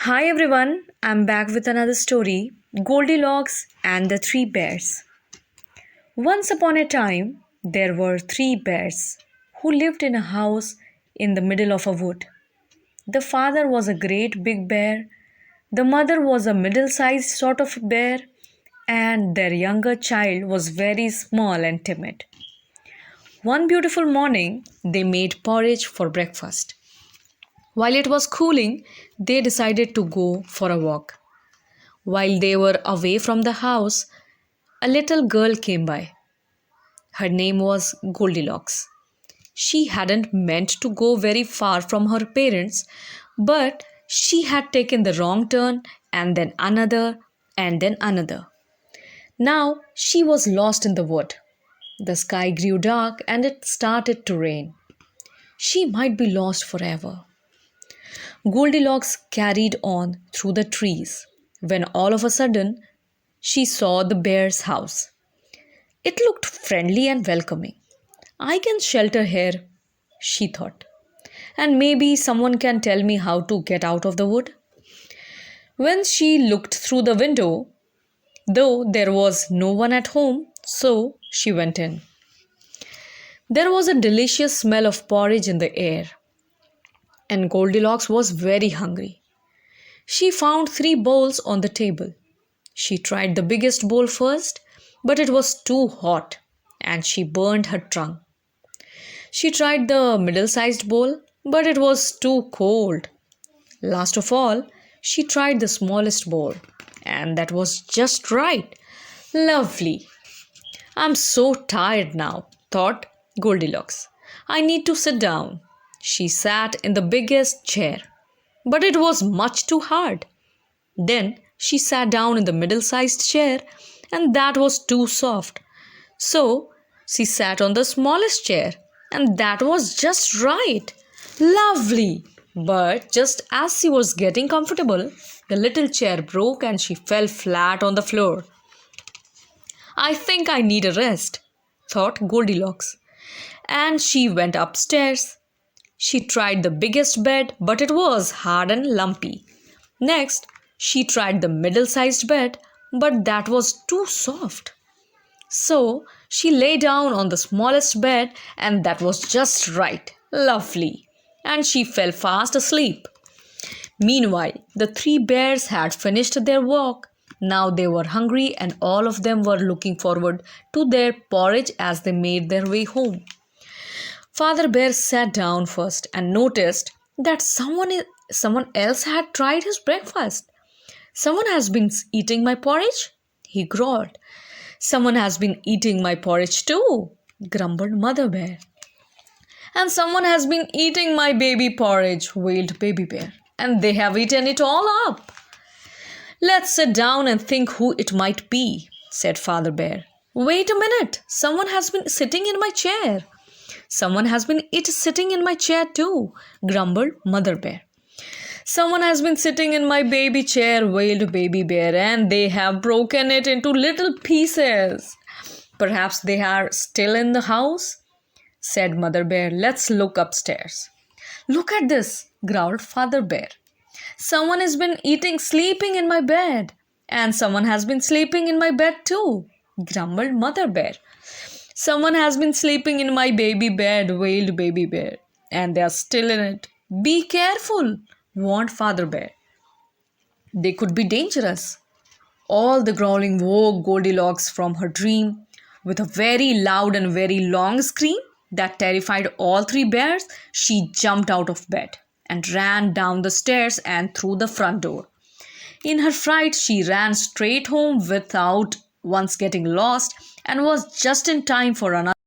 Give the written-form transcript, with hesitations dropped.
Hi everyone, I'm back with another story Goldilocks and the Three Bears. Once upon a time, there were three bears who lived in a house in the middle of a wood. The father was a great big bear, the mother was a middle sized sort of bear, and their younger child was very small and timid. One beautiful morning, they made porridge for breakfast. While it was cooling, they decided to go for a walk. While they were away from the house, a little girl came by. Her name was Goldilocks. She hadn't meant to go very far from her parents, but she had taken the wrong turn and then another and then another. Now she was lost in the wood. The sky grew dark and it started to rain. She might be lost forever. Goldilocks carried on through the trees when all of a sudden she saw the bear's house. It looked friendly and welcoming. I can shelter here, she thought, and maybe someone can tell me how to get out of the wood. When she looked through the window, though there was no one at home, so she went in. There was a delicious smell of porridge in the air, and Goldilocks was very hungry. She found three bowls on the table. She tried the biggest bowl first, but it was too hot and she burned her tongue. She tried the middle sized bowl, but it was too cold. Last of all, she tried the smallest bowl, and that was just right. Lovely. I'm so tired now, thought Goldilocks. I need to sit down. She sat in the biggest chair, but it was much too hard. Then she sat down in the middle sized chair, and that was too soft. So she sat on the smallest chair, and that was just right. Lovely! But just as she was getting comfortable, the little chair broke and she fell flat on the floor. I think I need a rest, thought Goldilocks. And she went upstairs. She tried the biggest bed, but it was hard and lumpy. Next, she tried the middle sized bed, but that was too soft. So she lay down on the smallest bed, and that was just right. Lovely. And she fell fast asleep. Meanwhile, the three bears had finished their walk. Now they were hungry, and all of them were looking forward to their porridge as they made their way home. Father Bear sat down first and noticed that someone else had tried his breakfast. Someone has been eating my porridge, he growled. Someone has been eating my porridge too, grumbled Mother Bear. And someone has been eating my baby porridge, wailed Baby Bear. And they have eaten it all up. Let's sit down and think who it might be, said Father Bear. Wait a minute, someone has been sitting in my chair. Someone has been sitting in my chair too, grumbled Mother Bear. Someone has been sitting in my baby chair, wailed Baby Bear, and they have broken it into little pieces. Perhaps they are still in the house, said Mother Bear. Let's look upstairs. Look at this, growled Father Bear. Someone has been sleeping in my bed, and someone has been sleeping in my bed too, grumbled Mother Bear. Someone has been sleeping in my baby bed, wailed Baby Bear, and they are still in it. Be careful, warned Father Bear. They could be dangerous. All the growling woke Goldilocks from her dream. With a very loud and very long scream that terrified all three bears, she jumped out of bed and ran down the stairs and through the front door. In her fright, she ran straight home without once getting lost and was just in time for another